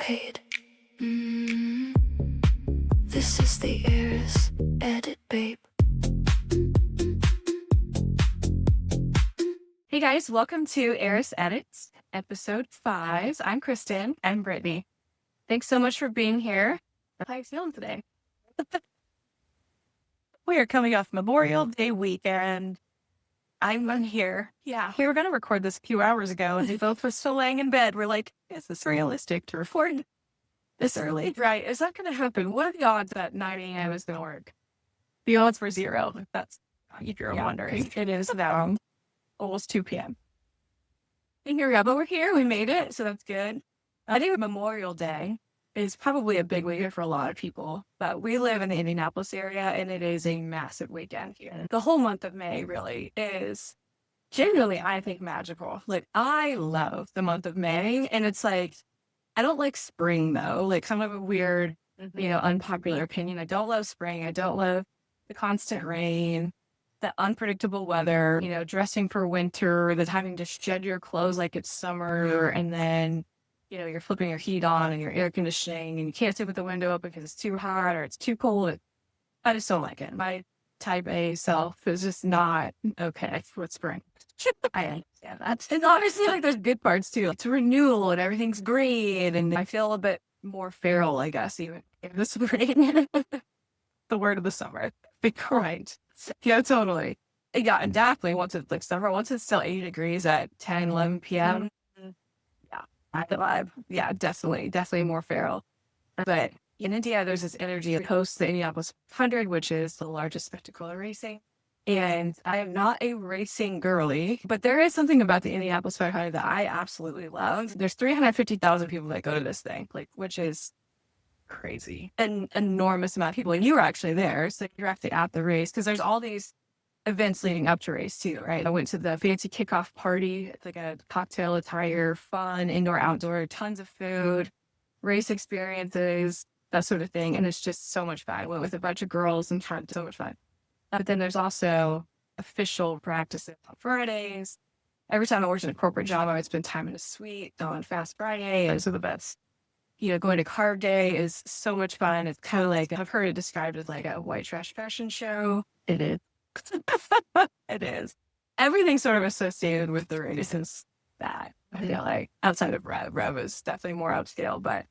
paid. This is the HERIS edit, babe. Hey guys, welcome to HERIS Edits, episode 5. I'm Kristen. I'm Brittany. Thanks so much for being here. How are you feeling today? We are coming off Memorial Day weekend. I'm here. Yeah. We were going to record this a few hours ago, and we both were still laying in bed. We're like, is this realistic to record this early? Right. Is that going to happen? What are the odds that 9 a.m. is going to work? The odds were 0. If that's if you're wondering. It is now almost 2 p.m. And here we go. But we're here. We made it. So that's good. I think Memorial Day is probably a big weekend for a lot of people. But we live in the Indianapolis area, and it is a massive weekend here. The whole month of May really is genuinely, I think, magical. Like, I love the month of May. And it's like, I don't like spring, though. Like, some of a weird, unpopular opinion. I don't love spring. I don't love the constant rain, the unpredictable weather, dressing for winter, the having to shed your clothes like it's summer, and then, you're flipping your heat on and your air conditioning, and you can't sit with the window open because it's too hot or it's too cold. I just don't like it. My type A self is just not okay with spring. I understand that. And obviously, like, there's good parts too. It's renewal and everything's green, and I feel a bit more feral, I guess, even in the spring. The word of the summer. Right. Yeah, totally. Yeah, and definitely once it's like summer, once it's still 80 degrees at 10, 11 p.m. Yeah, I vibe. Yeah, definitely more feral. But in India, there's this energy that hosts the Indianapolis 500, which is the largest spectacle of racing. And I am not a racing girly, but there is something about the Indianapolis 500 that I absolutely love. There's 350,000 people that go to this thing, which is crazy. An enormous amount of people. And you were actually there, so you're actually at the race, because there's all these events leading up to race too, right? I went to the fancy kickoff party. It's like a cocktail attire, fun, indoor, outdoor, tons of food, race experiences, that sort of thing. And it's just so much fun. I went with a bunch of girls and had so much fun. But then there's also official practices on Fridays. Every time I worked in a corporate job, I would spend time in a suite on Fast Friday. Those are the best. Going to Carb Day is so much fun. It's kind of like, I've heard it described as like a white trash fashion show. It is. It is. Everything sort of associated with the race is that. I feel like outside of Rev. Rev is definitely more upscale. But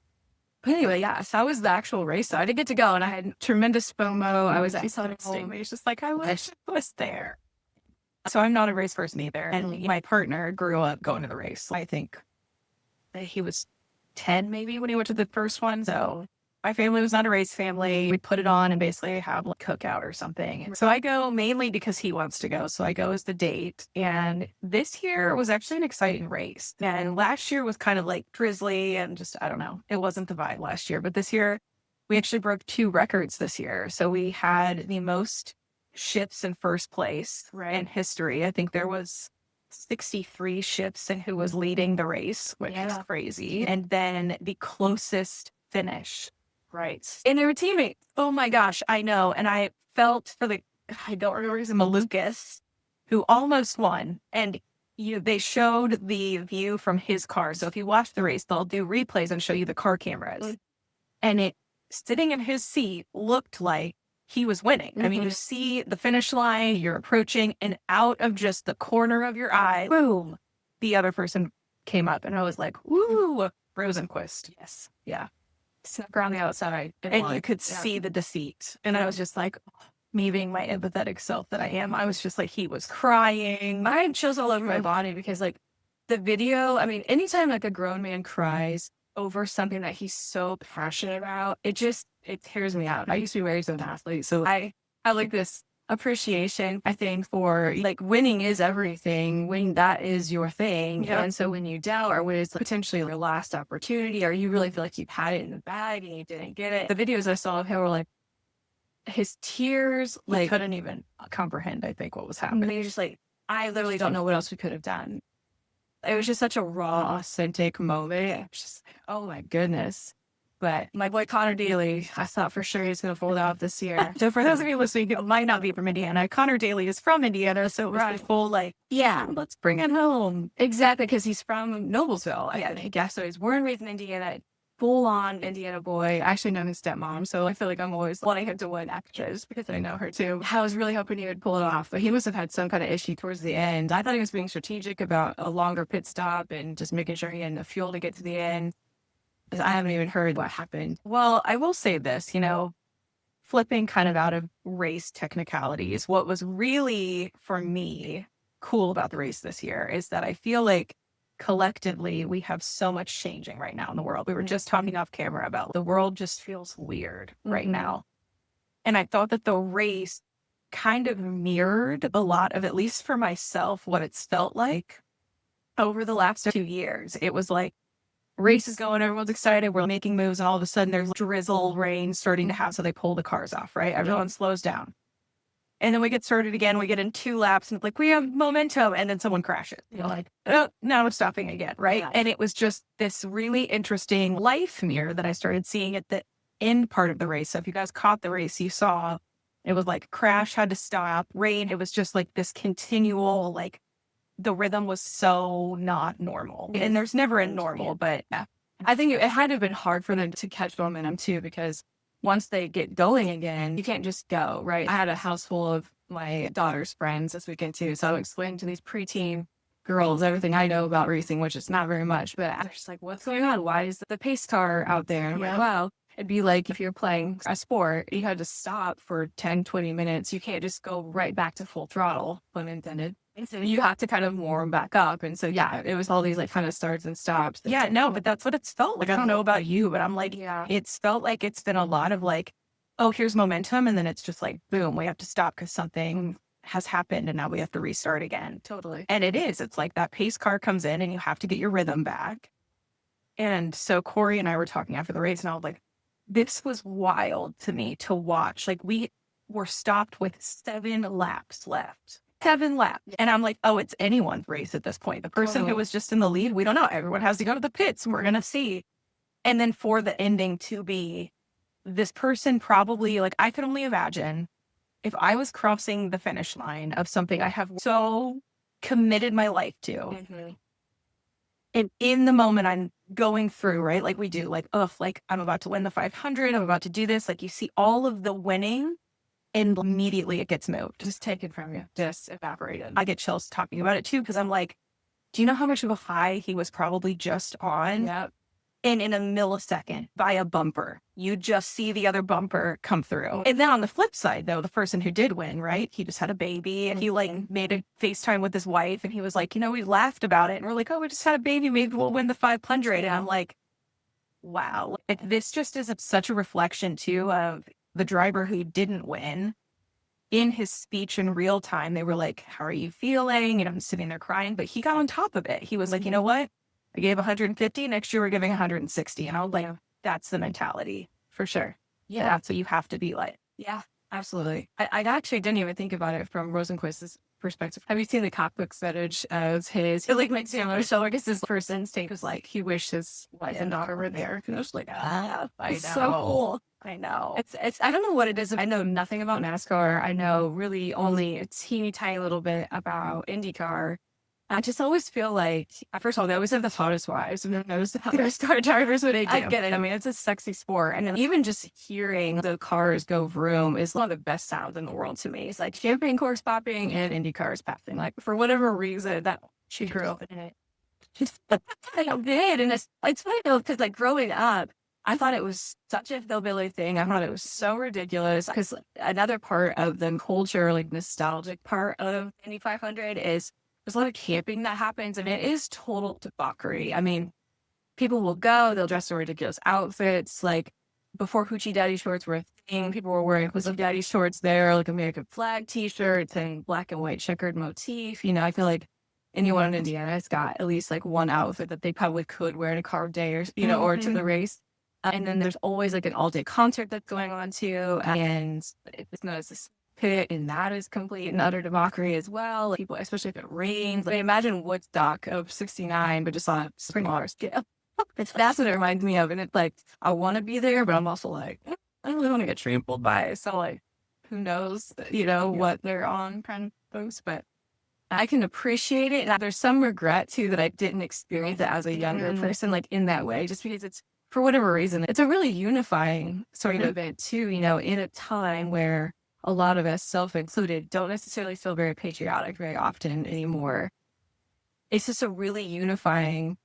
anyway, yeah, so that was the actual race. So I didn't get to go, and I had tremendous FOMO. I was at home. It's just like, I wish I was there. So I'm not a race person either. And my partner grew up going to the race. I think that he was 10 maybe when he went to the first one. So my family was not a race family. We put it on and basically have like a cookout or something. And so I go mainly because he wants to go. So I go as the date. And this year was actually an exciting race. And last year was kind of like drizzly and just, I don't know. It wasn't the vibe last year. But this year, we actually broke 2 records this year. So we had the most ships in first place in history. I think there was 63 ships and who was leading the race, which is crazy. And then the closest finish. Right. And they were teammates. Oh my gosh, I know. And I felt for I don't remember his name, Lucas, who almost won. And they showed the view from his car. So if you watch the race, they'll do replays and show you the car cameras. And it, sitting in his seat, looked like he was winning. I mean, you see the finish line, you're approaching, and out of just the corner of your eye, boom, the other person came up. And I was like, woo, Rosenquist. Yes. Yeah. Snuck around the outside. And you could see the defeat. And I was just like, me being my empathetic self that I am, I was just like, he was crying. I had chills all over my body because, like, the video, I mean, anytime like a grown man cries over something that he's so passionate about, it tears me out. I used to be raised as an athlete, so I like this appreciation, I think, for like winning is everything, when that is your thing. And so when you doubt, or when it's potentially your last opportunity, or you really feel like you've had it in the bag and you didn't get it, the videos I saw of him were like, his tears, like, couldn't even comprehend, I think, what was happening. You're just like, I literally don't know what else we could have done. It was just such a raw, authentic moment. It was just, oh my goodness. But my boy Connor Daly, I thought for sure he's going to fold out this year. So for those of you listening who might not be from Indiana, Connor Daly is from Indiana. So it was the full let's bring it home. Exactly, because he's from Noblesville. I guess so. He's born and raised in Indiana. full on Indiana boy. I actually know his stepmom, so I feel like I'm always wanting him to win actors because I know her too. I was really hoping he would pull it off, but he must have had some kind of issue towards the end. I thought he was being strategic about a longer pit stop and just making sure he had enough fuel to get to the end. I haven't even heard what happened. Well, I will say this, flipping kind of out of race technicalities, what was really, for me, cool about the race this year is that I feel like collectively we have so much changing right now in the world. We were just talking off camera about the world just feels weird right now. And I thought that the race kind of mirrored a lot of, at least for myself, what it's felt like over the last 2 years. It was like, race is going, everyone's excited, we're making moves, and all of a sudden there's drizzle, rain starting to happen, so they pull the cars off, right? Everyone slows down. And then we get started again, we get in 2 laps, and it's like, we have momentum, and then someone crashes. You're like, oh, now we're stopping again, right? Yeah. And it was just this really interesting life mirror that I started seeing at the end part of the race. So if you guys caught the race, you saw it was like crash, had to stop, rain. It was just like this continual, like, the rhythm was so not normal. And there's never a normal, but yeah. I think it had to have been hard for them to catch momentum too, because once they get going again, you can't just go, right? I had a house full of my daughter's friends this weekend too. So I explained to these preteen girls everything I know about racing, which is not very much, but I was just like, what's going on? Why is the pace car out there? And I'm like, wow. It'd be like if you're playing a sport, you had to stop for 10, 20 minutes. You can't just go right back to full throttle, pun intended. And so you have to kind of warm back up. And so, yeah, it was all these like kind of starts and stops. Yeah, no, but that's what it's felt like. I don't know about you, but I'm like, yeah, it's felt like it's been a lot of like, oh, here's momentum. And then it's just like, boom, we have to stop because something has happened and now we have to restart again. Totally. And it is. It's like that pace car comes in and you have to get your rhythm back. And so Corey and I were talking after the race and I was like, this was wild to me to watch. Like we were stopped with 7 laps left. 7 laps. And I'm like, oh, it's anyone's race at this point. The person who was just in the lead, we don't know. Everyone has to go to the pits and we're going to see. And then for the ending to be this person probably, like, I could only imagine if I was crossing the finish line of something I have so committed my life to. Mm-hmm. And in the moment I'm going through, right? Like we do, like, oh, like I'm about to win the 500. I'm about to do this. Like you see all of the winning and immediately it gets moved. Just taken from you. Just evaporated. I get chills talking about it too, because I'm like, do you know how much of a high he was probably just on? Yep. And in a millisecond, by a bumper, you just see the other bumper come through. And then on the flip side, though, the person who did win, right? He just had a baby and he like made a FaceTime with his wife and he was like, we laughed about it. And we're like, oh, we just had a baby. Maybe we'll win the 500. And I'm like, wow. This just is such a reflection too of the driver who didn't win. In his speech in real time, they were like, how are you feeling? I'm sitting there crying, but he got on top of it. He was like, you know what? I gave 150. Next year, we're giving 160. And I was like, that's the mentality for sure. Yeah. That's what you have to be like. Yeah, absolutely. I actually didn't even think about it from Rosenquist's perspective. Have you seen the cockbook footage of his? It like makes me so I guess his first instinct was like, he wished his wife and daughter were there. And I was like, I know. So cool. I know. It's I don't know what it is. I know nothing about NASCAR. I know really only a teeny tiny little bit about IndyCar. I just always feel like, first of all, they always have the hottest wives. And then those car drivers, what they do. I get it. I mean, it's a sexy sport. And then even just hearing the cars go vroom is one of the best sounds in the world to me. It's like champagne corks popping and Indy cars passing. Like, for whatever reason, that she grew up in it. I did. And it's funny though, because like growing up, I thought it was such a hillbilly thing. I thought it was so ridiculous. Because another part of the culture, like nostalgic part of Indy 500 is there's a lot of camping that happens, and it is total debauchery. I mean, people will go, they'll dress in ridiculous outfits. Like, before Hoochie Daddy shorts were a thing, people were wearing Hoochie Daddy shorts there, like American flag t-shirts and black and white checkered motif. I feel like anyone in Indiana has got at least like one outfit that they probably could wear to carve day or, or to the race. And then there's always like an all-day concert that's going on too. And it's known as this pit, and that is complete and utter debauchery as well. People, especially if it rains, like imagine Woodstock of '69, but just on a smaller scale. That's what it reminds me of. And it's like, I want to be there, but I'm also like, I don't really want to get trampled by it. So like, who knows, what they're on kind of folks, but I can appreciate it. And there's some regret too that I didn't experience it as a younger person, like in that way, just because it's for whatever reason, it's a really unifying sort of event too, you know, in a time where a lot of us, self-included, don't necessarily feel very patriotic very often anymore. It's just a really unifying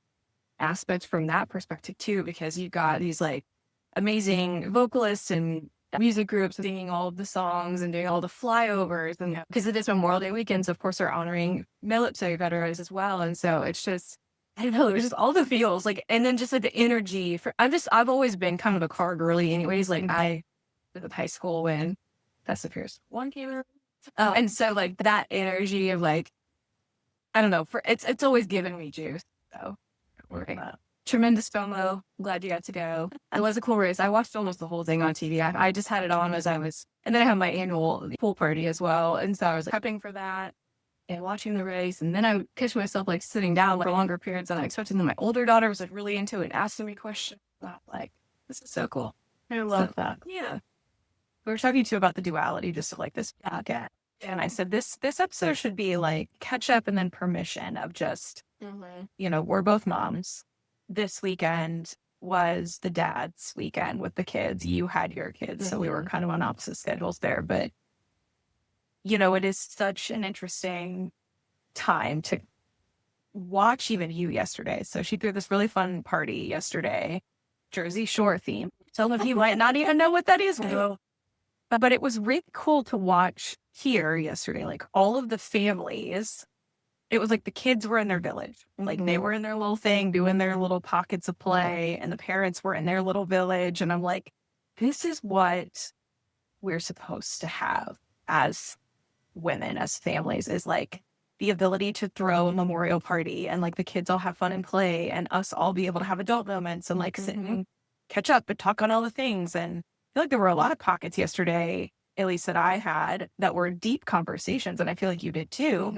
aspect from that perspective too, because you've got these like amazing vocalists and music groups singing all of the songs and doing all the flyovers. And because it is Memorial Day weekends, of course, they're honoring military veterans as well. And so it's just, I don't know, there's just all the feels like, and then just like the energy for, I've always been kind of a car girly anyways. Like I was in high school when Fast and Furious 1 came out. And so like that energy of like, I don't know, for it's always given me juice. So tremendous FOMO. Glad you got to go. It was a cool race. I watched almost the whole thing on TV. I just had it on as I was, and then I had my annual pool party as well. And so I was like, prepping for that and watching the race. And then I would catch myself like sitting down for longer periods than I expected. And then my older daughter was like really into it and asking me questions. Like, this is so cool. I love that. Yeah. We were talking to you about the duality, just like this podcast. And I said, this episode should be like catch up and then permission of just, you know, we're both moms. This weekend was the dad's weekend with the kids. You had your kids. So we were kind of on opposite schedules there. But, you know, it is such an interesting time to watch even you yesterday. So she threw this really fun party yesterday, Jersey Shore theme. Some of you might not even know what that is. But it was really cool to watch here yesterday, like all of the families. It was like the kids were in their village, like they were in their little thing, doing their little pockets of play, and the parents were in their little village. And I'm like, this is what we're supposed to have as women, as families, is like the ability to throw a memorial party and like the kids all have fun and play and us all be able to have adult moments and like sit and catch up and talk on all the things. And I feel like there were a lot of pockets yesterday, at least that I had, that were deep conversations. And I feel like you did too.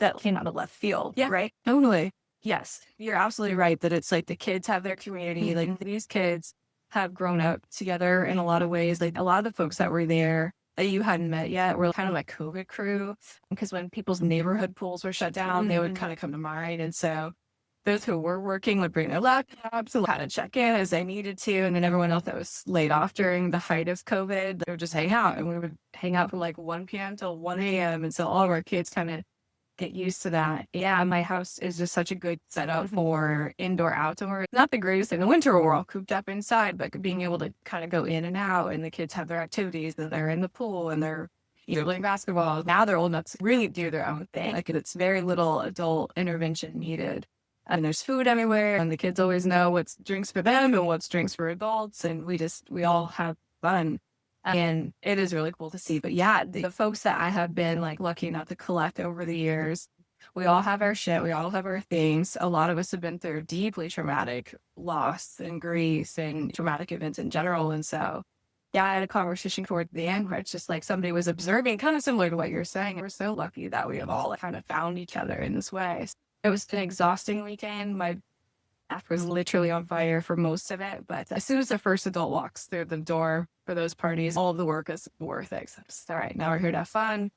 That came out of left field. Yeah, right? Totally. Yes, you're absolutely right that it's like the kids have their community. Like these kids have grown up together in a lot of ways. Like a lot of the folks that were there that you hadn't met yet were kind of like COVID crew, because when people's neighborhood pools were shut down, they would kind of come to mind. And so those who were working would bring their laptops and kind of check in as they needed to. And then everyone else that was laid off during the height of COVID, they would just hang out. And we would hang out from like 1 p.m. till 1 a.m. And so all of our kids kind of get used to that. Yeah, my house is just such a good setup for indoor, outdoor. Not the greatest in the winter where we're all cooped up inside, but being able to kind of go in and out, and the kids have their activities and they're in the pool and they're either playing basketball. Now they're old enough to really do their own thing. Like it's very little adult intervention needed. And there's food everywhere, and the kids always know what's drinks for them and what's drinks for adults. And we all have fun. And it is really cool to see. But yeah, the folks that I have been like lucky enough to collect over the years, we all have our shit. We all have our things. A lot of us have been through deeply traumatic loss and grief and traumatic events in general. And so, yeah, I had a conversation toward the end where it's just like somebody was observing, kind of similar to what you're saying. We're so lucky that we have all kind of found each other in this way. It was an exhausting weekend. My bath was literally on fire for most of it. But as soon as the first adult walks through the door for those parties, all of the work is worth it. So all right, now we're here to have fun.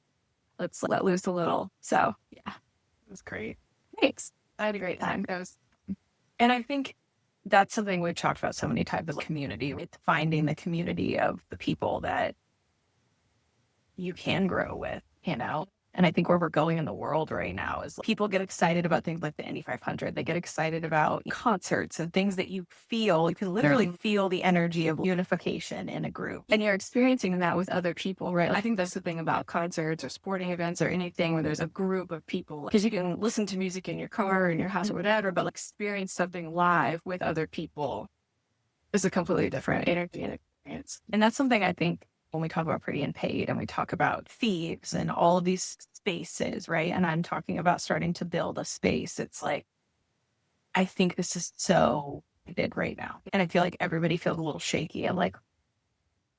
Let's let loose a little. So yeah, it was great. Thanks. I had a great time. And I think that's something we've talked about so many times, of community, with finding the community of the people that you can grow with, you know? And I think where we're going in the world right now is people get excited about things like the Indy 500. They get excited about concerts and things that you feel. You can literally feel the energy of unification in a group. And you're experiencing that with other people, right? I think that's the thing about concerts or sporting events or anything where there's a group of people. Because you can listen to music in your car, in your house or whatever, but like experience something live with other people is a completely different energy and experience. And that's something I think when we talk about Pretty and Paid and we talk about thieves and all of these spaces, right? And I'm talking about starting to build a space. It's like, I think this is so needed right now. And I feel like everybody feels a little shaky. I'm like,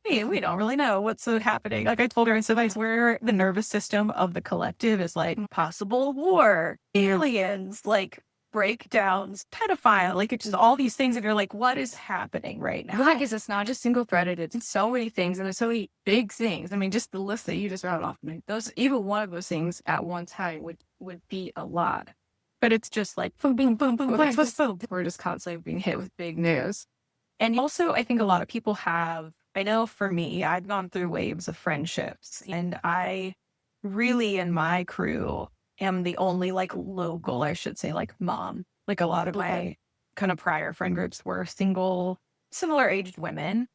hey, we don't really know what's happening. Like I told her, I said, like, where the nervous system of the collective is like possible war, aliens, like breakdowns, pedophile, like it's just all these things that you're like, what is happening right now? Well, because it's not just single threaded, it's so many things and there's so many big things. I mean, just the list that you just rattled off, those, even one of those things at one time would be a lot. but it's just like boom, boom, boom, boom, boom, boom, boom. We're just constantly being hit with big news. And also, I think a lot of people have, I know for me, I've gone through waves of friendships, and I really, in my crew, am the only like local, I should say, like mom. Like a lot of my kind of prior friend groups were single, similar aged women.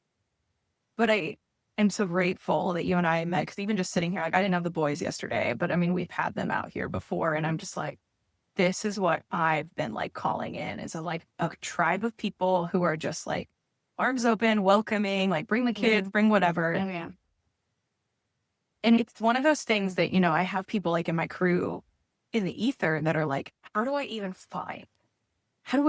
But I am so grateful that you and I met, because even just sitting here, like I didn't have the boys yesterday, but I mean, we've had them out here before. And I'm just like, this is what I've been like calling in, is a tribe of people who are just like arms open, welcoming, like bring the kids, bring whatever. Oh, yeah. And it's one of those things that, you know, I have people like in my crew in the ether that are like, how do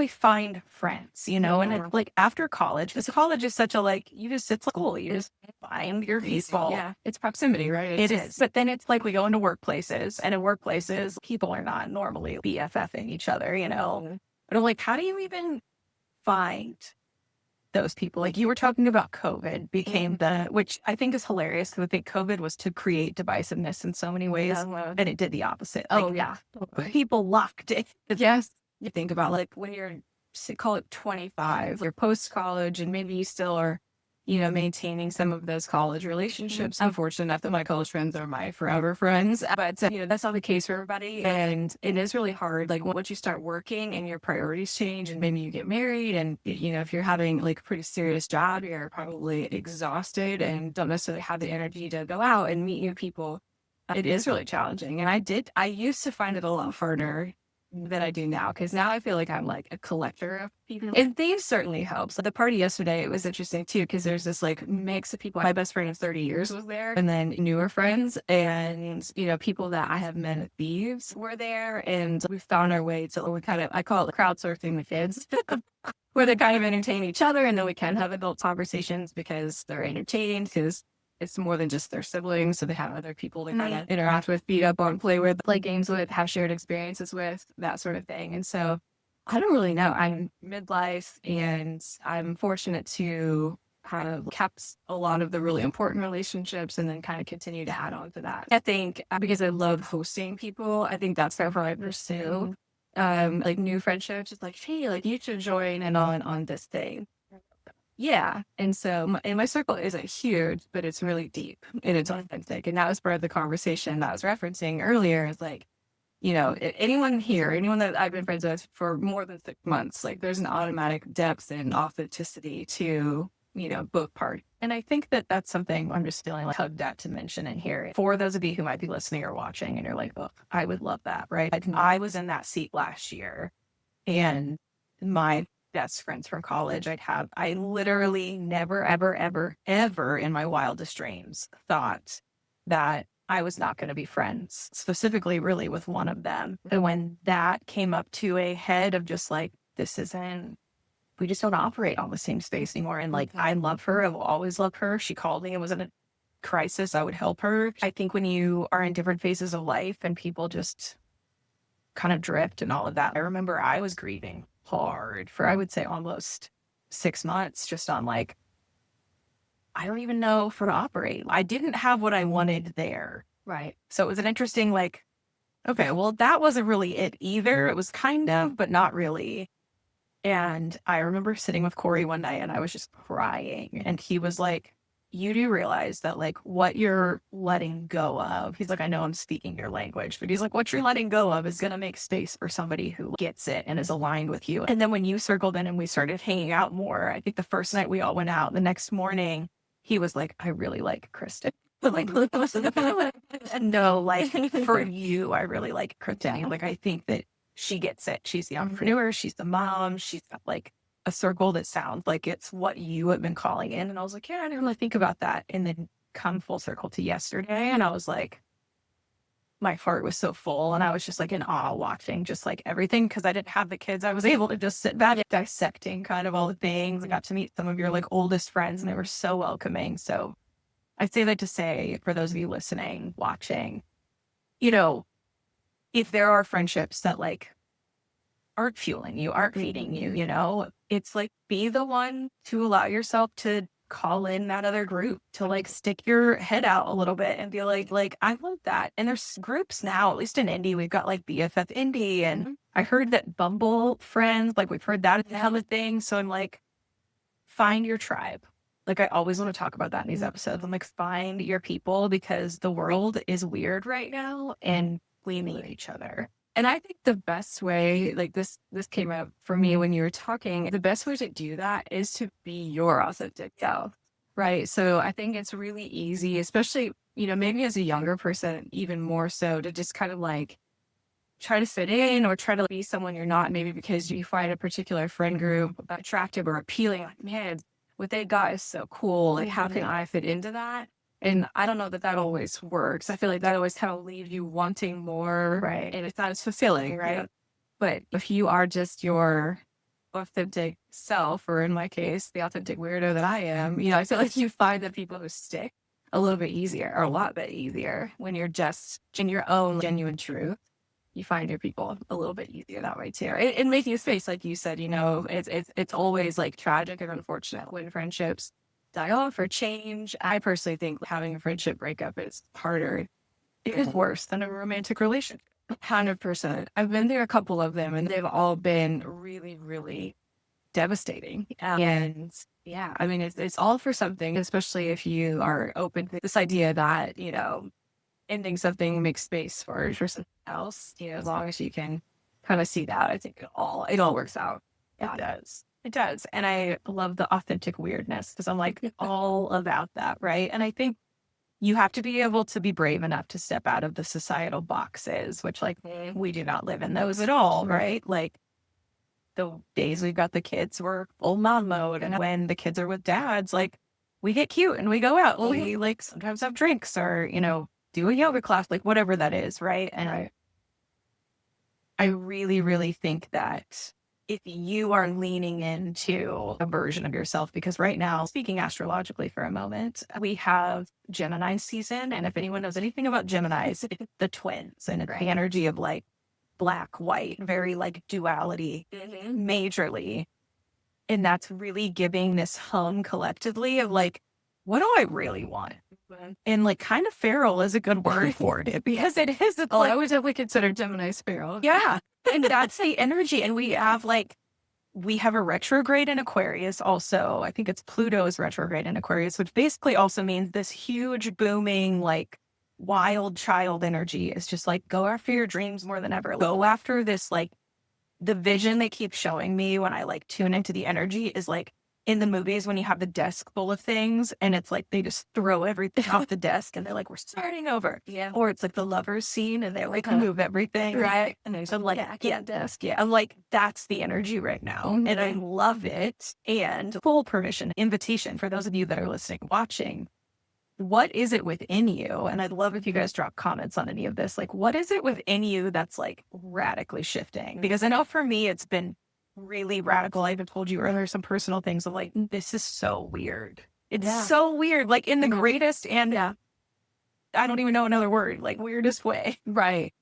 I find friends, you know? And it's like after college, because college is such a like, it's school, you just find your people. Yeah. It's proximity, right? It is. But then it's like we go into workplaces, and in workplaces, people are not normally BFFing each other, you know? But I'm like, how do you even find those people? Like you were talking about COVID became which I think is hilarious, because I think COVID was to create divisiveness in so many ways, and it did the opposite. Oh, Like, yeah. people locked it. Yes. You think about like when you're, call it 25, you're post-college, and maybe you still are, you know, maintaining some of those college relationships. I'm fortunate enough that my college friends are my forever friends, but you know, that's not the case for everybody. And it is really hard. Like once you start working and your priorities change, and maybe you get married, and you know, if you're having like a pretty serious job, you're probably exhausted and don't necessarily have the energy to go out and meet new people. It is really challenging. And I used to find it a lot harder than I do now, because now I feel like I'm like a collector of people, and these certainly helps. The party yesterday, it was interesting too, because there's this like mix of people. My best friend of 30 years was there, and then newer friends, and you know, people that I have met at thieves were there, and we found our way to, we kind of, I call it crowdsourcing the kids where they kind of entertain each other, and then we can have adult conversations because they're entertained, because it's more than just their siblings. So they have other people to kind of interact with, beat up on, play with, play games with, have shared experiences with, that sort of thing. And so I don't really know. I'm midlife, and I'm fortunate to kind of kept a lot of the really important relationships, and then kind of continue to add on to that. I think because I love hosting people, I think that's how I pursue like new friendships. It's like, hey, like you should join in on this thing. Yeah. And so my circle isn't huge, but it's really deep and it's authentic. And that was part of the conversation that I was referencing earlier, is like, you know, anyone here, anyone that I've been friends with for more than 6 months, like there's an automatic depth and authenticity to, you know, both parties. And I think that that's something I'm just feeling like hugged at to mention in here. For those of you who might be listening or watching and you're like, oh, I would love that, right? I was in that seat last year, and my best friends from college I literally never, ever, ever, ever in my wildest dreams thought that I was not going to be friends, specifically really with one of them. And when that came up to a head of just like, we just don't operate on the same space anymore. And like, I love her. I will always love her. She called me. It was in a crisis. I would help her. I think when you are in different phases of life and people just kind of drift and all of that, I remember I was grieving hard for, I would say, almost 6 months, just on like, I don't even know how to operate. I didn't have what I wanted there. Right. So it was an interesting, like, okay, well, that wasn't really it either. It was kind of, but not really. And I remember sitting with Corey one night, and I was just crying. And he was like, you do realize that like what you're letting go of, he's like, I know I'm speaking your language, but he's like, what you're letting go of is going to make space for somebody who gets it and is aligned with you. And then when you circled in and we started hanging out more, I think the first night we all went out, the next morning, he was like, I really like Kristen. But like, no, like for you, I really like Kristen. Like, I think that she gets it. She's the entrepreneur. She's the mom. She's got like a circle that sounds like it's what you have been calling in. And I was like, yeah, I didn't really think about that. And then come full circle to yesterday. And I was like, my heart was so full. And I was just like in awe watching just like everything. Cause I didn't have the kids. I was able to just sit back dissecting kind of all the things. I got to meet some of your like oldest friends, and they were so welcoming. So I say that to say, for those of you listening, watching, you know, if there are friendships that like aren't fueling you, aren't feeding you, you know, it's like, be the one to allow yourself to call in that other group, to like stick your head out a little bit and be like, I want that. And there's groups now, at least in Indy, we've got like BFF Indy, and I heard that Bumble friends, like we've heard that is a hell of a thing. So I'm like, find your tribe. Like I always want to talk about that in these episodes. I'm like, find your people because the world is weird right now and we need each other. And I think the best way, like this came up for me when you were talking, the best way to do that is to be your authentic self, right? So I think it's really easy, especially, maybe as a younger person, even more so to just kind of like try to fit in or try to be someone you're not, maybe because you find a particular friend group attractive or appealing. Like, man, what they got is so cool. Like, how can I fit into that? And I don't know that always works. I feel like that always kind of leaves you wanting more. Right. And it's not as fulfilling, right? But if you are just your authentic self, or in my case, the authentic weirdo that I am, I feel like you find that people who stick a little bit easier, or a lot bit easier, when you're just in your own genuine truth. You find your people a little bit easier that way too. And making a space, like you said, it's always like tragic and unfortunate when friendships die off or change. I personally think having a friendship breakup is harder. It is worse than a romantic relationship. 100%. I've been through a couple of them and they've all been really, really devastating. And yeah, I mean, it's all for something, especially if you are open to this idea that, ending something makes space for something else, as long as you can kind of see that, I think it all works out. Yeah, it does. It does. And I love the authentic weirdness because I'm like all about that. Right. And I think you have to be able to be brave enough to step out of the societal boxes, which like we do not live in those at all. Right. Like the days we've got the kids, we're full mom mode. And when the kids are with dads, like we get cute and we go out. We like sometimes have drinks or, do a yoga class, like whatever that is. Right. And I really, really think that if you are leaning into a version of yourself, because right now, speaking astrologically for a moment, we have Gemini season. And if anyone knows anything about Geminis, it's the twins and it's the energy of like black, white, very like duality, majorly. And that's really giving this hum collectively of like, what do I really want? And like kind of feral is a good word for it because it is. It's I always have considered Gemini feral. Yeah. And that's the energy. And we have a retrograde in Aquarius also. I think it's Pluto's retrograde in Aquarius, which basically also means this huge booming, like wild child energy is just like, go after your dreams more than ever. Go after this, like the vision they keep showing me when I like tune into the energy is like, in the movies when you have the desk full of things and it's like they just throw everything off the desk and they're like, we're starting over. Yeah. Or it's like the lovers scene and they like move everything. Right. And I'm like, desk. Yeah. I'm like, that's the energy right now. And I love it. And full permission, invitation for those of you that are listening, watching. What is it within you? And I'd love if you guys drop comments on any of this. Like, what is it within you that's like radically shifting? Because I know for me, it's been really radical. I even told you earlier some personal things of like, this is so weird. It's so weird, like in the greatest and I don't even know another word, like weirdest way. Right.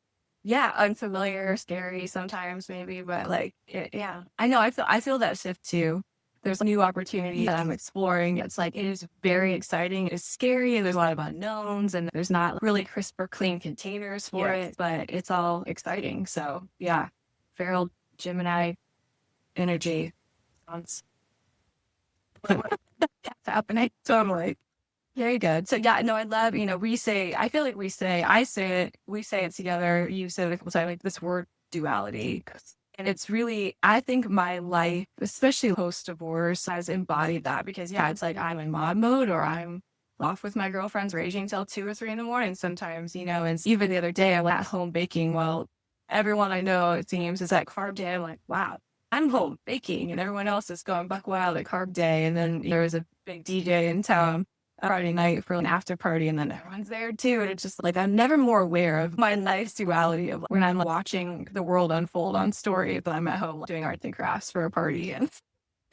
Yeah. Unfamiliar, scary sometimes maybe, but like, yeah, I know. I feel that shift too. There's a new opportunity that I'm exploring. It's like, it is very exciting. It's scary. And there's a lot of unknowns and there's not really crisp or clean containers for it, but it's all exciting. So yeah, feral Gemini energy. That's happening. Totally. Very good. So yeah, no, I love, we say it together. You say it, like this word duality. And it's really, I think my life, especially post-divorce, has embodied that because it's like I'm in mod mode or I'm off with my girlfriends raging till 2 or 3 in the morning sometimes, and even the other day I was at home baking while everyone I know, it seems, is at carb day. I'm like, wow, I'm home baking and everyone else is going buck wild at carb day. And then there was a big DJ in town Friday night for an after party and then everyone's there too. And it's just like, I'm never more aware of my life's duality of when I'm watching the world unfold on story, but I'm at home doing arts and crafts for a party and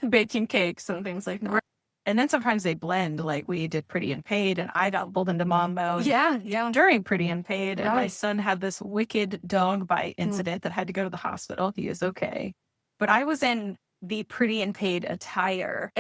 baking cakes and things like that. And then sometimes they blend, like we did Pretty and Paid and I doubled into mom mode. Yeah. During Pretty and Paid. And my son had this wicked dog bite incident that had to go to the hospital. He is okay. But I was in the Pretty and Paid attire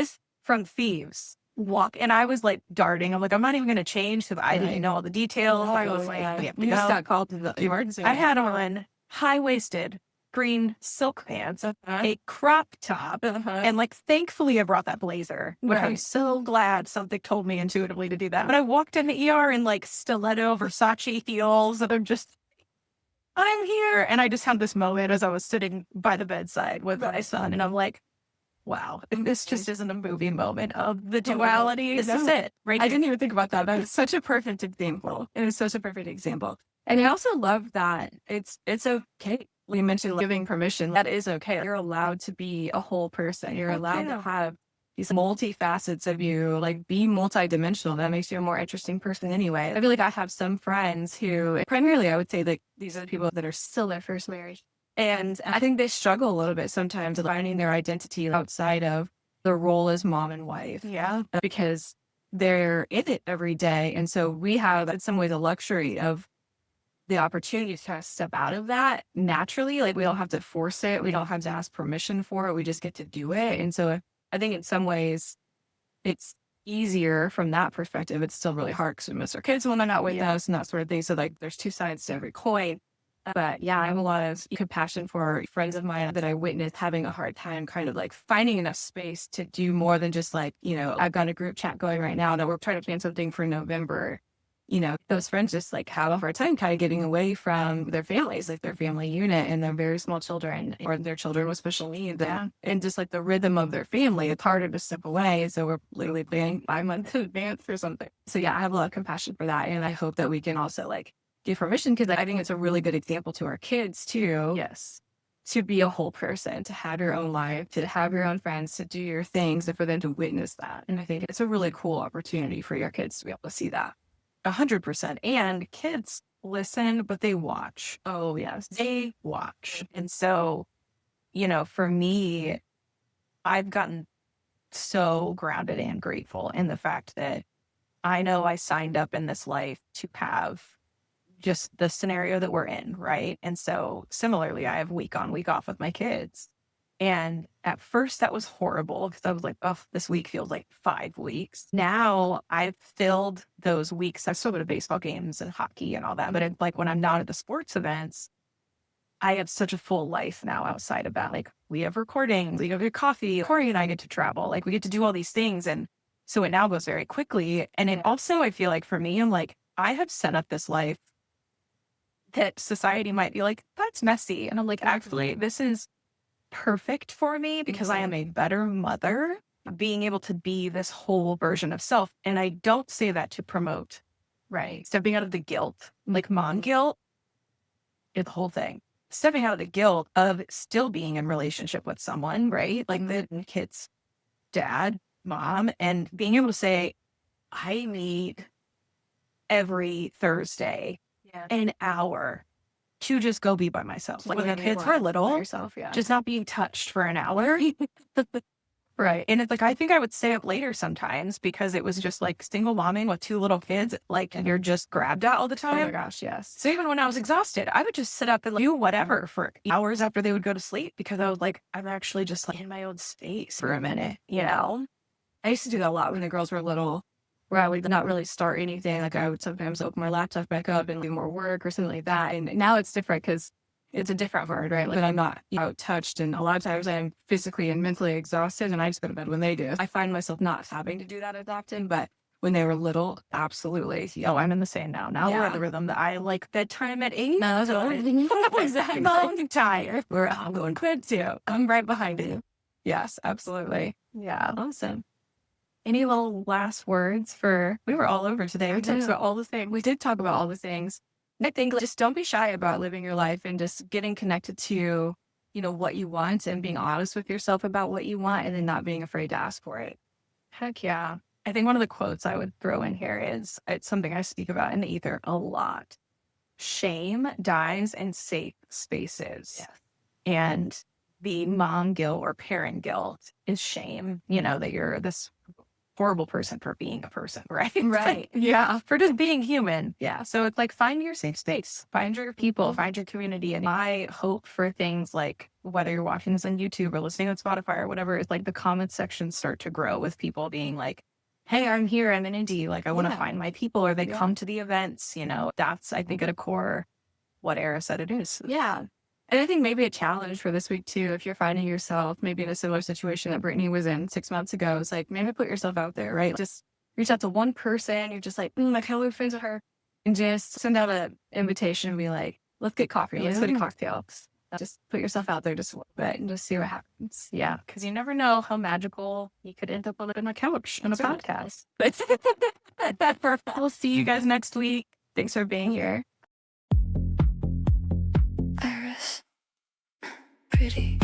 from Thieves. And I was like darting. I'm like, I'm not even going to change because I didn't know all the details. I was like, we have to go. Got called to the emergency. I had on high-waisted green silk pants, a crop top, and like thankfully I brought that blazer, which I'm so glad something told me intuitively to do that. But I walked in the ER in like stiletto Versace heels, and I'm here. And I just had this moment as I was sitting by the bedside with my son, and I'm like, wow, this just isn't a movie moment of the duality. This is it, right? I didn't even think about that. That is such a perfect example. It is such a perfect example. And I also love that it's okay. We mentioned giving permission. That is okay. You're allowed to be a whole person. You're allowed to have these multifacets of you, like be multidimensional. That makes you a more interesting person anyway. I feel like I have some friends who primarily I would say like these are the people that are still their first marriage. And I think they struggle a little bit sometimes with finding their identity outside of the role as mom and wife. Yeah. Because they're in it every day. And so we have in some ways a luxury of the opportunity to kind of step out of that naturally. Like we don't have to force it. We don't have to ask permission for it. We just get to do it. And so I think in some ways it's easier from that perspective. It's still really hard because we miss our kids when they're not with us and that sort of thing. So like there's two sides to every coin. But yeah, I have a lot of compassion for friends of mine that I witnessed having a hard time kind of like finding enough space to do more than just like, I've got a group chat going right now that we're trying to plan something for November. Those friends just like have a hard time kind of getting away from their families, like their family unit and their very small children or their children with special needs and just like the rhythm of their family. It's harder to step away. So we're literally planning 5 months in advance or something. So yeah, I have a lot of compassion for that. And I hope that we can also like give permission because I think it's a really good example to our kids too. Yes. To be a whole person, to have your own life, to have your own friends, to do your things, and for them to witness that. And I think it's a really cool opportunity for your kids to be able to see that. 100%. And kids listen, but they watch. Oh, yes. They watch. And so, for me, I've gotten so grounded and grateful in the fact that I know I signed up in this life to have just the scenario that we're in, right? And so similarly, I have week on, week off with my kids. And at first that was horrible because I was like, oh, this week feels like 5 weeks. Now I've filled those weeks. I still go to baseball games and hockey and all that. But it's like when I'm not at the sports events, I have such a full life now outside of that. Like we have recordings, we go to coffee, Corey and I get to travel. Like we get to do all these things. And so it now goes very quickly. And it also, I feel like for me, I'm like, I have set up this life that society might be like, that's messy. And I'm like, actually, this is perfect for me because I am a better mother, being able to be this whole version of self. And I don't say that to promote, right? Stepping out of the guilt, like mom guilt, it's the whole thing. Stepping out of the guilt of still being in relationship with someone, right? Like the kid's dad, mom, and being able to say, I need every Thursday an hour to just go be by myself. Like when the kids were little, just not being touched for an hour. Right. And it's like, I think I would stay up later sometimes because it was just like single momming with 2 little kids, like, and you're just grabbed at all the time. Oh my gosh, yes. So even when I was exhausted, I would just sit up and do whatever for hours after they would go to sleep because I was like, I'm actually just like in my own space for a minute, I used to do that a lot when the girls were little, where I would not really start anything. Like I would sometimes open my laptop back up and do more work or something like that. And now it's different because it's a different word, right? Like I'm not, touched. And a lot of times I'm physically and mentally exhausted and I just go to bed when they do. I find myself not having to do that as often, but when they were little, absolutely. Oh, I'm in the same now. Now we're in the rhythm that I like bedtime at 8. No, Exactly. I'm tired. I'm going quick too. I'm right behind you. Yes, absolutely. Yeah. Awesome. Any little last words we were all over today. We talked about all the things. We did talk about all the things. I think just don't be shy about living your life and just getting connected to, what you want and being honest with yourself about what you want and then not being afraid to ask for it. Heck yeah. I think one of the quotes I would throw in here is, it's something I speak about in the ether a lot. Shame dies in safe spaces. Yes. And the mom guilt or parent guilt is shame, that you're this horrible person for being a person, right? Right. Yeah. For just being human. Yeah. So it's like, find your safe space, find your people, find your community. And my hope for things like whether you're watching this on YouTube or listening on Spotify or whatever, is like the comment sections start to grow with people being like, hey, I'm here, I'm in Indy. Like I want to find my people, or they come to the events, that's, I think at a core what Era said it is. Yeah. And I think maybe a challenge for this week too, if you're finding yourself maybe in a similar situation that Brittany was in 6 months ago, is like maybe put yourself out there, right? Just reach out to one person. You're just like, I can't believe friends with her. And just send out an invitation and be like, let's get coffee. Let's go to cocktails. Just put yourself out there just a little bit and just see what happens. Yeah, because you never know how magical you could end up on a couch on a podcast. That's perfect. We'll see you guys next week. Thanks for being here. Iris, pretty.